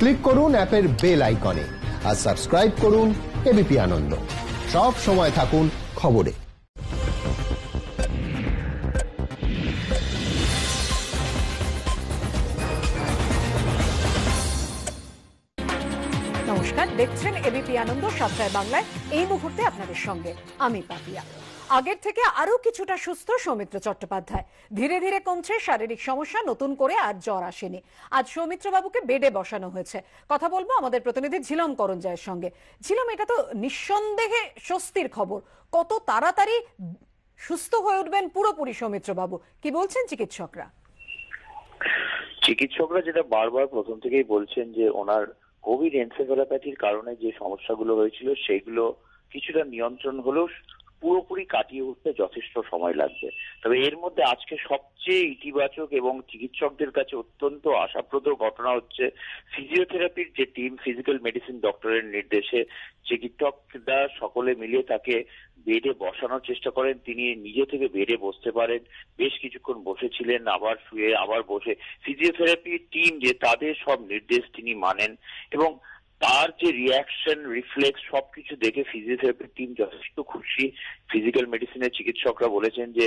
Click করুন অ্যাপের bell আইকনে আর সাবস্ক্রাইব করুন এবিপি আনন্দ। সব সময় থাকুন খবরে। নমস্কার, দেখছেন এবিপি আনন্দ সপ্তাহে বাংলায়। এই মুহূর্তে আপনাদের সঙ্গে আমি পাপিয়া। আগের থেকে আরো কিছুটা সুস্থ সৌমিত্র চট্টোপাধ্যায়। ধীরে ধীরে কমছে শারীরিক সমস্যা, নতুন করে আর জ্বর আসেনি। আজ সৌমিত্র বাবুকে বেডে বসানো হয়েছে। কথা বলবো আমাদের প্রতিনিধি ঝিলম করঞ্জয়ের সঙ্গে। ঝিলম, এটা তো নিঃসন্দেহে স্বস্তির খবর। কত তাড়াতাড়ি সুস্থ হয়ে উঠবেন পুরোপুরি সৌমিত্র বাবু, কি বলছেন চিকিৎসকরা? চিকিৎসকরা যেটা বারবার প্রথম থেকেই বলছেন যে ওনার কোভিড এনসেফ্যালোপ্যাথির কারণে যে সমস্যাগুলো হয়েছিল সেগুলো কিছুটা নিয়ন্ত্রণ হলেও পুরোপুরি কাটিয়ে উঠতে যথেষ্ট সময় লাগবে। তবে এর মধ্যে আজকে সবচেয়ে ইতিবাচক এবং চিকিৎসকদের কাছে অত্যন্ত আশাপ্রদ ঘটনা হচ্ছে ফিজিওথেরাপির যে টিম, ফিজিক্যাল মেডিসিন ডক্টরের নির্দেশে চিকিৎসকরা সকলে মিলিয়ে তাকে বেডে বসানোর চেষ্টা করেন। তিনি নিজে থেকে বেডে বসতে পারেন। বেশ কিছুক্ষণ বসেছিলেন, আবার শুয়ে আবার বসে। ফিজিওথেরাপি টিম যে তাদের সব নির্দেশ তিনি মানেন এবং তার যে রিয়াকশন, রিফ্লেক্স সবকিছু দেখে ফিজিওথেরাপি টিম যথেষ্ট খুশি। ফিজিক্যাল মেডিসিনের চিকিৎসকরা বলেছেন যে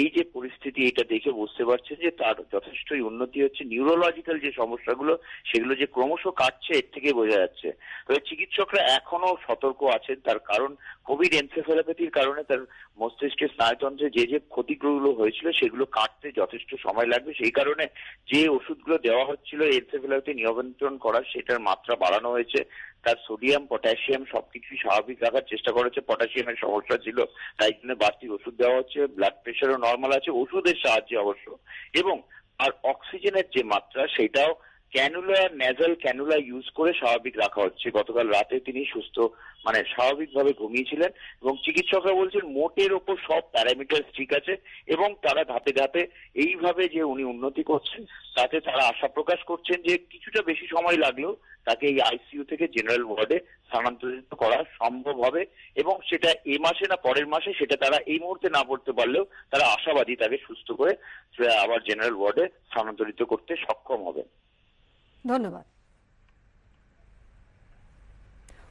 এই যে পরিস্থিতি, এটা দেখে বুঝতে পারছেন যে তার যথেষ্টই উন্নতি হচ্ছে। নিউরোলজিক্যাল যে সমস্যাগুলো সেগুলো যে ক্রমশ কাটছে এর থেকে বোঝা যাচ্ছে। তবে চিকিৎসকরা এখনো সতর্ক আছেন, তার কারণ কোভিড এনসেফ্যালোপ্যাথির কারণে তার মস্তিষ্কের স্নায়ুতন্ত্রে যে ক্ষতিগুলো হয়েছিল সেগুলো কাটতে যথেষ্ট সময় লাগবে। সেই কারণে যে ওষুধগুলো দেওয়া হচ্ছিল এনসেফ্যালোপ্যাথি নিয়ন্ত্রণ করার, সেটার মাত্রা বাড়ানো হয়েছে। তার সোডিয়াম, পটাশিয়াম সবকিছুই স্বাভাবিক রাখার চেষ্টা করেছে। পটাশিয়ামের সমস্যা ছিল, তাই জন্য বাড়তি ওষুধ দেওয়া হচ্ছে। ব্লাড প্রেশারও নর্মাল আছে ওষুধের সাহায্যে অবশ্য। এবং আর অক্সিজেনের যে মাত্রা সেটাও ক্যানুলা, নেজাল ক্যানুলা ইউজ করে স্বাভাবিক রাখা হচ্ছে। গতকাল রাতে তিনি সুস্থ স্বাভাবিকভাবে ঘুমিয়েছিলেন এবং চিকিৎসকরা বলছেন মোটের ওপর সব প্যারামিটার ঠিক আছে এবং তারা ধাপে ধাপে এইভাবে যে উনি উন্নতি করছেন তাতে তারা আশা প্রকাশ করছেন যে কিছুটা বেশি সময় লাগলেও তাকে এই আইসিইউ থেকে জেনারেল ওয়ার্ডে স্থানান্তরিত করা সম্ভব হবে এবং সেটা এ মাসে না পরের মাসে, সেটা তারা এই মুহূর্তে না করতে পারলেও তারা আশাবাদী তাকে সুস্থ করে আবার জেনারেল ওয়ার্ডে স্থানান্তরিত করতে সক্ষম হবে। ধন্যবাদ।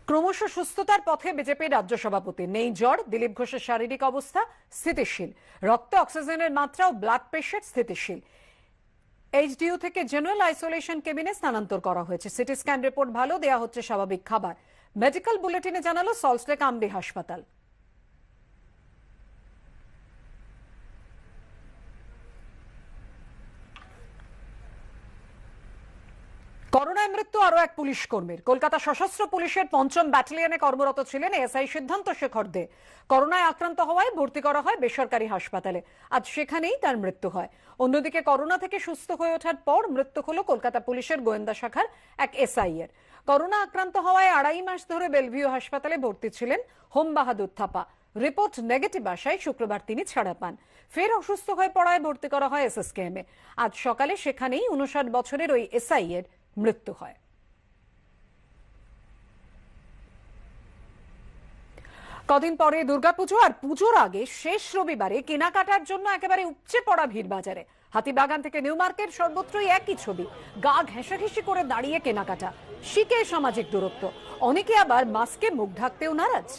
ক্রমশ সুস্থতার পথে বিজেপি রাজ্য সভাপতি। নেই জ্বর, দিলীপ ঘোষের শারীরিক অবস্থা স্থিতিশীল, রক্তে অক্সিজেনের মাত্রা ও ব্লাড প্রেশার স্থিতিশীল। এইচডিইউ থেকে জেনারেল আইসোলেশন কেবিনে স্থানান্তর করা হয়েছে। সিটি স্ক্যান রিপোর্ট ভালো, দেয়া হচ্ছে স্বাভাবিক খাবার। মেডিকেল বুলেটিনে জানালো সল্টলেক আমরি হাসপাতাল। করোনায় মৃত্যু আরো এক পুলিশ কর্মীর। কলকাতা সশস্ত্র পুলিশের ৫ম ব্যাটালিয়নে কর্মরত ছিলেন এসআই সিদ্ধান্ত শেখর দে। করোনায় আক্রান্ত হওয়ায় ভর্তি করা হয় বেসরকারি হাসপাতালে। আজ সেখানেই তার মৃত্যু হয়। অন্যদিকে করোনা থেকে সুস্থ হয়ে ওঠার পর মৃত্যু হলো কলকাতা পুলিশের গোয়েন্দা শাখার এক এসআই এর। করোনা আক্রান্ত হওয়ায় ২.৫ মাস ধরে বেলভিউ হাসপাতালে ভর্তি ছিলেন হোম বাহাদুর থাপা। রিপোর্ট নেগেটিভ আসায় শুক্রবার তিনি ছাড়া পান। ফের অসুস্থ হয়ে পড়ায় ভর্তি করা হয় এসএসকেএম এ। আজ সকালে সেখানেই ৫৯ বছরের ওই এসআই এর মৃত্যু হয়। কদিন পরে দুর্গাপুজো আর পুজোর আগে শেষ রবিবারে কেনাকাটার জন্য একেবারে উপচে পড়া ভিড় বাজারে। হাতিবাগান থেকে নিউ মার্কেট সর্বত্রই একই ছবি, গা ঘেঁষাঘেঁষি করে দাঁড়িয়ে কেনাকাটা, শিখে সামাজিক দূরত্ব। অনেকে আবার মাস্কে মুখ ঢাকতেও নারাজ।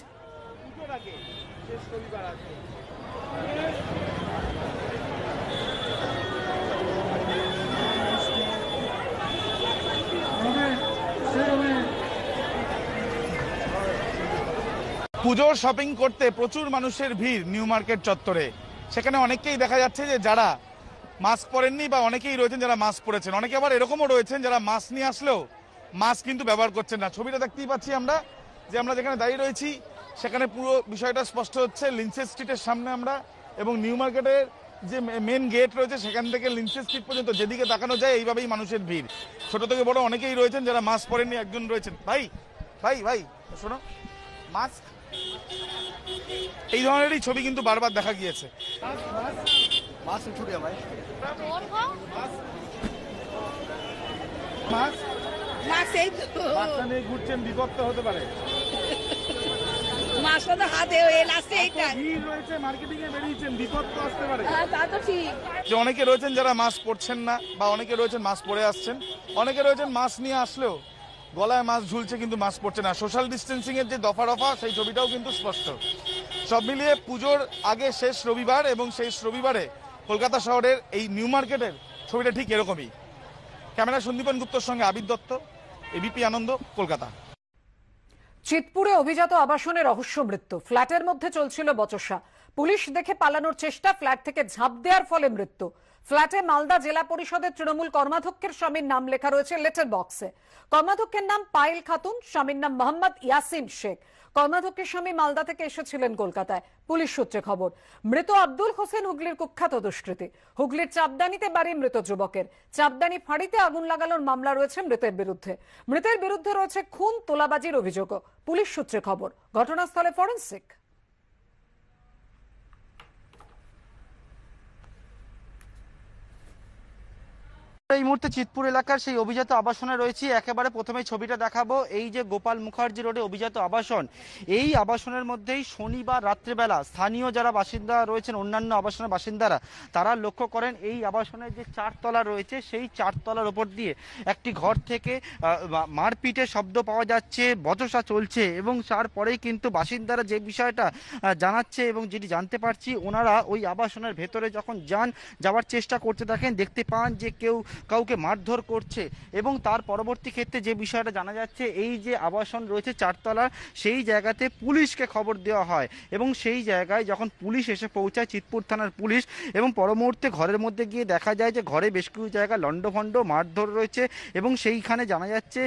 পুজোর শপিং করতে প্রচুর মানুষের ভিড় নিউ মার্কেট চত্বরে। সেখানে অনেকেই দেখা যাচ্ছে যে যারা মাস্ক পরেননি বা অনেকেই রয়েছেন যারা মাস্ক পরেছেন। অনেকে আবার এরকমও রয়েছেন যারা মাস্ক নিয়ে আসলেও মাস্ক কিন্তু ব্যবহার করছেন না। ছবিটা দেখতেই পাচ্ছি আমরা যেখানে দাঁড়িয়ে রয়েছি সেখানে পুরো বিষয়টা স্পষ্ট হচ্ছে। লিন্সে স্ট্রিটের সামনে আমরা এবং নিউ মার্কেটের যে মেন গেট রয়েছে সেখান থেকে লিন্সে স্ট্রিট পর্যন্ত যেদিকে তাকানো যায় এইভাবেই মানুষের ভিড়। ছোট থেকে বড় অনেকেই রয়েছেন যারা মাস্ক পরেননি। একজন রয়েছেন, ভাই ভাই ভাই শোনো, মাস্ক এই ধরনেরই ছবি কিন্তু বারবার দেখা গিয়েছে। ঘুরছেন, বিপদ হতে পারে। অনেকে রয়েছেন যারা মাস্ক পরছেন না বা অনেকে রয়েছেন মাস্ক পরে আসছেন। অনেকে রয়েছেন মাস্ক নিয়ে আসলেও গলায় মাস্ক ঝুলছে কিন্তু মাস্ক পরছে না। সোশ্যাল ডিস্টেন্সিং এর যে দফা রফা সেই ছবিটাও কিন্তু স্পষ্ট। সব মিলিয়ে পুজোর আগে শেষ রবিবার এবং শেষ রবিবারে কলকাতা শহরের এই নিউ মার্কেটের ছবিটা ঠিক এরকমই। ক্যামেরা সন্দীপন গুপ্তর সঙ্গে আবির দত্ত, এবিপি আনন্দ, কলকাতা। চিতপুরে অভিজাত আবাসনে রহস্য মৃত্যু। ফ্ল্যাটের মধ্যে চলছিল বচসা। পুলিশ দেখে পালানোর চেষ্টা, ফ্ল্যাট থেকে ঝাঁপ দেওয়ার ফলে মৃত্যু। ফ্ল্যাটে মালদা জেলা পরিষদের তৃণমূল কর্মাধ্যক্ষের স্বামীর নাম লেখা রয়েছে লেটার বক্সে। কর্মাধ্যক্ষের নাম পায়েল খাতুন, স্বামীর নাম মোহাম্মদ ইয়াসিন শেখ। কর্মাধ্যক্ষের স্বামী মালদা থেকে এসেছিলেন কলকাতায়। পুলিশ সূত্রে খবর, মৃত আব্দুল হোসেন হুগলির কুখ্যাত দুষ্কৃতী। হুগলির চাপদানিতে বাড়ি মৃত যুবকের। চাপদানি ফাঁড়িতে আগুন লাগানোর মামলা রয়েছে মৃতের বিরুদ্ধে। মৃতের বিরুদ্ধে রয়েছে খুন, তোলাবাজির অভিযোগও। পুলিশ সূত্রে খবর, ঘটনাস্থলে ফরেনসিক। এই মুহূর্তে চিতপুর এলাকার সেই অভিজাত আবাসনে রয়েছে। একেবারে প্রথমে ছবিটা দেখাবো, এই যে গোপাল মুখার্জি রোডে অভিজাত আবাসন, এই আবাসনের মধ্যেই শনিবার রাত্রেবেলা স্থানীয় যারা বাসিন্দা রয়েছেন, অন্যান্য আবাসনের বাসিন্দারা, তারা লক্ষ্য করেন এই আবাসনের যে চারতলা রয়েছে সেই চারতলার ওপর দিয়ে একটি ঘর থেকে মারপিটের শব্দ পাওয়া যাচ্ছে, বচসা চলছে। এবং তারপরেই কিন্তু বাসিন্দারা যে বিষয়টা জানাচ্ছে এবং যেটি জানতে পারছি, ওনারা ওই আবাসনের ভেতরে যখন যাওয়ার চেষ্টা করতে থাকেন, দেখতে পান যে কেউ কাউকে মারধর করছে। এবং তার পরবর্তী ক্ষেত্রে যে বিষয়টা জানা যাচ্ছে, এই যে আবাসন রয়েছে চারতলার, সেই জায়গাতে পুলিশকে খবর দেওয়া হয় এবং সেই জায়গায় যখন পুলিশ এসে পৌঁছায়, চিতপুর থানার পুলিশ, এবং পর মুহূর্তে ঘরের মধ্যে গিয়ে দেখা যায় যে ঘরে বেশ কিছু জায়গায় লণ্ডভণ্ড মারধর রয়েছে। এবং সেইখানে জানা যাচ্ছে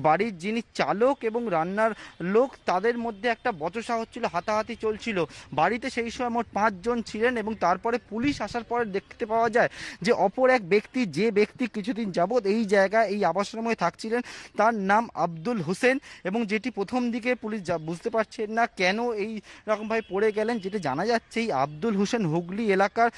বাড়ির যিনি চালক এবং রান্নার লোক, তাদের মধ্যে একটা বচসা হচ্ছিল, হাতাহাতি চলছিল। বাড়িতে সেই সময় মোট 5 জন ছিলেন। এবং তারপরে পুলিশ আসার পরে দেখতে পাওয়া যায় যে অপর এক ব্যক্তি, যে ব্যক্তি কিছুদিন যাবৎ এই জায়গায় এই আবাসনের মধ্যে থাকছিলেন, তার নাম আব্দুল হোসেন। এবং যেটি প্রথম দিকে পুলিশ বুঝতে পারছেন না কেন এই রকমভাবে পড়ে গেলেন, যেটা জানা যাচ্ছে এই আব্দুল হোসেন হুগলি এলাকার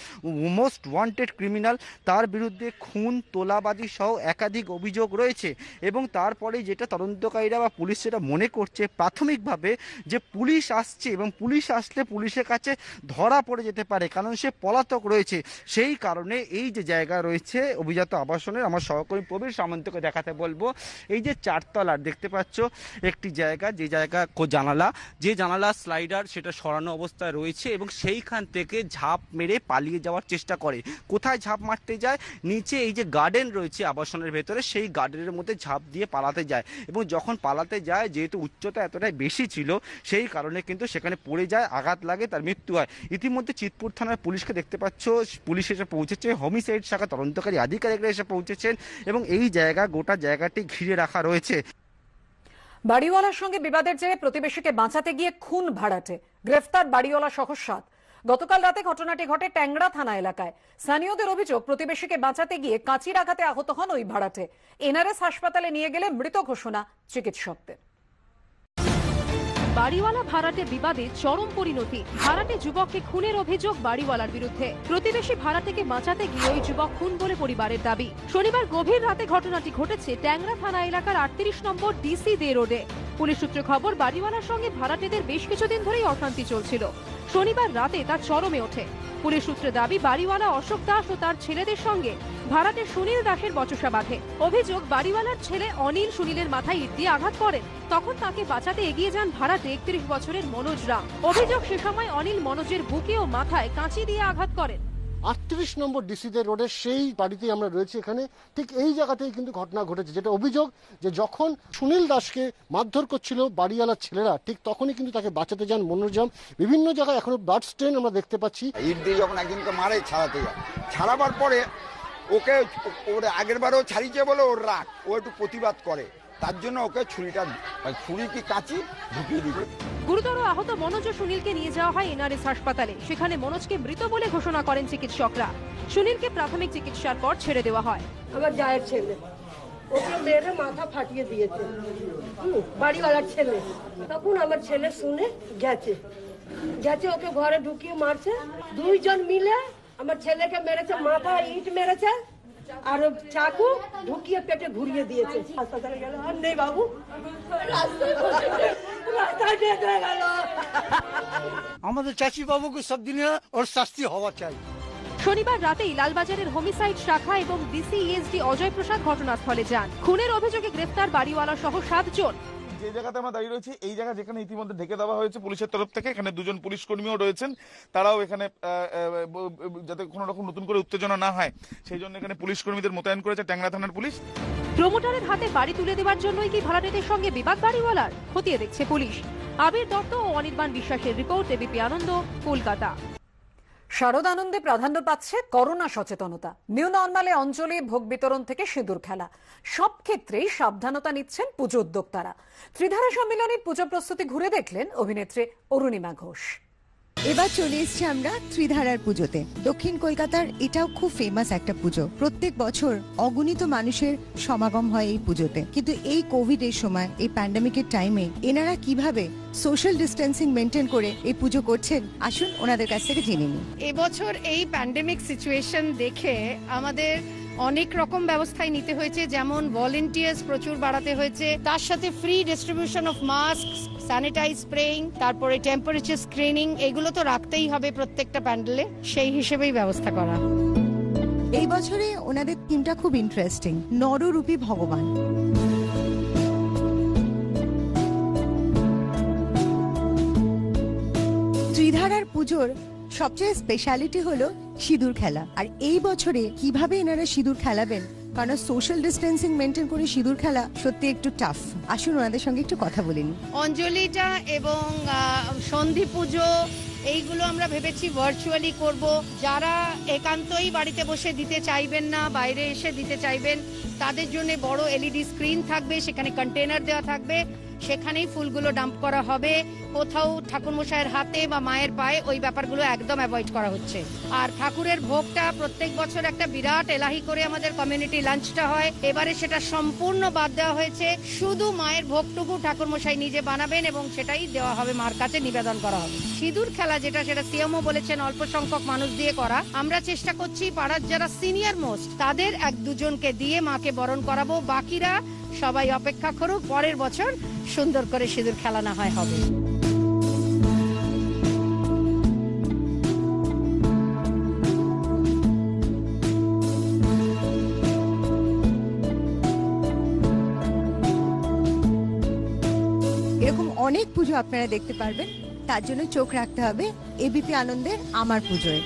মোস্ট ওয়ান্টেড ক্রিমিনাল। তার বিরুদ্ধে খুন, তোলাবাজি সহ একাধিক অভিযোগ রয়েছে। এবং তারপরে যেটা তদন্তকারীরা বা পুলিশ সেটা মনে করছে প্রাথমিকভাবে, যে পুলিশ আসছে এবং পুলিশ আসলে পুলিশের কাছে ধরা পড়ে যেতে পারে, কারণ সে পলাতক রয়েছে। সেই কারণে এই যে জায়গা রয়েছে অভিজাত আবাসনের, আমার সহকর্মী প্রবীর সামন্তকে দেখাতে বলবো, এই যে চারতলার দেখতে পাচ্ছ একটি জায়গা, যে জায়গা যে জানালা স্লাইডার সেটা সরানো অবস্থায় রয়েছে এবং সেইখান থেকে ঝাঁপ মেরে পালিয়ে যাওয়ার চেষ্টা করে। কোথায় ঝাঁপ মারতে যায়? নিচে এই যে গার্ডেন রয়েছে আবাসনের ভেতরে, সেই গার্ডেনের মধ্যে ঝাঁপ দিয়ে পালাতে যায়। এবং যখন পালাতে যায়, যেহেতু উচ্চতা এতটাই বেশি ছিল, সেই কারণে কিন্তু সেখানে পড়ে যায়, আঘাত লাগে, তার মৃত্যু হয়। ইতিমধ্যে চিতপুর থানার পুলিশকে দেখতে পাচ্ছ, পুলিশ এসে পৌঁছেছে, হোমিসাইড শাখা তদন্তকারী আধিকারিকরা এসে পৌঁছেছেন এবং এই গোটা জায়গাটি ঘিরে রাখা রয়েছে। বাড়িওয়ালার সঙ্গে বিবাদের জেরে প্রতিবেশীকে বাঁচাতে গিয়ে খুন ভাড়াটে। গ্রেফতার বাড়িওয়ালা সহ 7। গতকাল রাতে ঘটনাটি ঘটে ট্যাংরা থানা এলাকায়। স্থানীয়দের অভিযোগ, প্রতিবেশীকে বাঁচাতে গিয়ে কাঁচির আঘাতে আহত হন ওই ভাড়াটে। এনআরএস হাসপাতালে নিয়ে গেলে মৃত ঘোষণা চিকিৎসকদের। বাড়িওয়ালা ভাড়াটে বিবাদে চরম পরিণতি। ভাড়াটে যুবককে খুনের অভিযোগ বাড়িওয়ালার বিরুদ্ধে। প্রতিবেশী ভাড়াটেকে বাঁচাতে গিয়ে ওই যুবক খুন বলে পরিবারের দাবি। শনিবার গভীর রাতে ঘটনাটি ঘটেছে ট্যাংরা থানা এলাকার 38 নম্বর ডিসি দে রোডে। পুলিশ সূত্রে খবর, বাড়িওয়ালার সঙ্গে ভাড়াটেদের বেশ কিছুদিন ধরেই অশান্তি চলছিল। শনিবার রাতে তা চরমে ওঠে। পুলিশ সূত্রে দাবি, বাড়িওয়ালা অশোক দাস ও তার ছেলেদের সঙ্গে ভাড়াটে সুনীল দাসের বচসা বাঁধে। অভিযোগ, বাড়িওয়ালার ছেলে অনিল সুনীলের মাথায় ইট দিয়ে আঘাত করেন। তখন তাকে বাঁচাতে এগিয়ে যান ভাড়াটে 31 বছরের মনোজ রাম। অভিযোগ, সে সময় অনিল মনোজের বুকে ও মাথায় কাঁচি দিয়ে আঘাত করেন। 38 নম্বর ডিসিদের রোডের সেই বাড়িতেই আমরা রয়েছি। এখানে ঠিক এই জায়গাতেই কিন্তু ঘটনা ঘটেছে, যেটা অভিযোগ যে যখন সুনীল দাসকে মারধর করছিল বাড়িওয়ালার ছেলেরা, ঠিক তখনই কিন্তু তাকে বাঁচাতে যান মনোরম। বিভিন্ন জায়গায় এখনো ব্লাড স্টেন আমরা দেখতে পাচ্ছি। ইট দিয়ে যখন একজনকে মারে, ছাড়াতে যায়, ছাড়াবার পরে ওকে আগের বারেও ছাড়িয়েছে বলে ওর রাগ, ও একটু প্রতিবাদ করে, তার জন্য ওকে ছুরি কি কাঁচি ঢুকিয়ে দিবে। গুরুতর আহত মনোজ ও সুনীলকে নিয়ে যাওয়া হয় এনআরএস হাসপাতালে। সেখানে মনোজকে মৃত বলে ঘোষণা করেন চিকিৎসকরা। সুনীলকে প্রাথমিক চিকিৎসার পর ছেড়ে দেওয়া হয়। আমার জায়ের ছেলে, ওকে মেরে মাথা ফাটিয়ে দিয়েছে বাড়িওয়ালার ছেলে। তখন আমার ছেলে শুনে গেছে, ওকে ঘরে ঢুকিয়ে মারছে। 2 জন মিলে আমার ছেলেকে মেরেছে, মাথা ইট মেরেছে আর চাকু ঢুকিয়ে পেটে ঘুরিয়ে দিয়েছে। হাসপাতালে গেল, আর নেই বাবু, রাস্তায় ডেথ হয়ে গেল। আমাদের চাচি বাবুকে সব দিনে ওর শাস্তি হওয়া চাই। শনিবার রাতেই লালবাজারের হোমিসাইড শাখা এবং ডিসিইএসডি অজয় প্রসাদ ঘটনাস্থলে যান। খুনের অভিযোগে গ্রেফতার বাড়িওয়ালা সহ 7 জন। যে জায়গাতে আমরা দাঁড়িয়ে রয়েছি এই জায়গা যেখানে ইতিমধ্যে ঢেকে দেওয়া হয়েছে পুলিশের তরফ থেকে, এখানে 2 জন পুলিশ কর্মীও রয়েছেন, তারাও এখানে যাতে কোনো রকম নতুন করে উত্তেজনা না হয় সেই জন্য এখানে পুলিশ কর্মীদের মোতায়েন করেছে ট্যাংরা থানার পুলিশ। প্রমোটারের হাতে বাড়ি তুলে দেওয়ার জন্যই কি ভাড়াটেদের সঙ্গে বিবাদ বাড়িওয়ালার? খতিয়ে দেখছে পুলিশ। আবির দত্ত ও অনির্বাণ বিশ্বাসের রিপোর্ট, এবিপি আনন্দ, কলকাতা। শারদ আনন্দে প্রাধান্য পাচ্ছে করোনা সচেতনতা। নিউ নর্মালে অঞ্জলি, ভোগ বিতরণ থেকে সিঁদুর খেলা, সব ক্ষেত্রেই সাবধানতা নিচ্ছেন পুজো উদ্যোক্তারা। ত্রিধারা সম্মিলনীর পুজো প্রস্তুতি ঘুরে দেখলেন অভিনেত্রী অরুণিমা ঘোষ। এবার চলে এসেছি আমরা ত্রিধারার পুজোতে। দক্ষিণ কলকাতার এটাও খুব ফেমাস একটা পুজো। প্রত্যেক বছর অগণিত মানুষের সমাগম হয় এই পুজোতে, কিন্তু এই কোভিড এর সময়, এই প্যান্ডেমিকের টাইমে এনারা কিভাবে সোশ্যাল ডিস্টেন্সিং মেনটেন করে এই পুজো করছেন, আসুন ওনাদের কাছ থেকে জেনে নিই। এবছর এই প্যান্ডেমিক সিচুয়েশন দেখে আমাদের অনেক রকম ব্যবস্থাই নিতে হয়েছে, যেমন ভলেন্টিয়ার্স প্রচুর বাড়াতে হয়েছে, তার সাথে free distribution of mask, sanitize spraying, তারপরে টেম্পারেচার স্ক্রিনিং, এগুলো তো রাখতেই হবে প্রত্যেকটা প্যান্ডেলে, সেই হিসেবেই ব্যবস্থা করা। এই বছরে ওনাদের থিমটা খুব ইন্টারেস্টিং, নররূপী ভগবান। ত্রিধারার পুজোর সবচেয়ে স্পেশালিটি হলো সিঁদুর খেলা। আর এই বছরে কিভাবে এনারা সিঁদুর খেলাবেন, কারণ সোশ্যাল ডিস্টেন্সিং মেনটেন করে সিঁদুর খেলা সত্যি একটু টাফ। আসুন ওনাদের সঙ্গে একটু কথা বলে নিই। অঞ্জলিটা এবং সন্ধি পুজো এইগুলো আমরা ভেবেছি ভার্চুয়ালি করব। যারা একান্তই বাড়িতে বসে দিতে চাইবেন না, বাইরে এসে দিতে চাইবেন, তাদের জন্য বড় এলইডি স্ক্রিন থাকবে, সেখানে কন্টেনার দেওয়া থাকবে, সেখানেই ফুলগুলো ডাম্প করা হবে। কোথাও ঠাকুরমশাইয়ের হাতে বা মায়ের পায়ে ওই ব্যাপারগুলো একদম অ্যাভয়েড করা হচ্ছে। আর ঠাকুরের ভোগটা প্রত্যেক বছর একটা বিরাট এলাহি করে আমাদের কমিউনিটি লাঞ্চটা হয়, এবারে সেটা সম্পূর্ণ বাদ দেওয়া হয়েছে। শুধু মায়ের ভোগটুকু ঠাকুরমশাই নিজে বানাবেন এবং সেটাই দেওয়া হবে, মার কাছে নিবেদন করা হবে। সিঁদুর খেলা যেটা, সেটা সিএমও বলেছেন অল্প সংখ্যক মানুষ দিয়ে করা। আমরা চেষ্টা করছি পাড়ার যারা সিনিয়র মোস্ট তাদের 1-2 জনকে দিয়ে মাকে বরণ করাবো, বাকিরা সবাই অপেক্ষা করুক, পরের বছর সুন্দর করে সিঁদুর খেলা না হয় হবে। এরকম অনেক পুজো আপনারা দেখতে পারবেন, তার জন্য চোখ রাখতে হবে এবিপি আনন্দের আমার পুজোয়।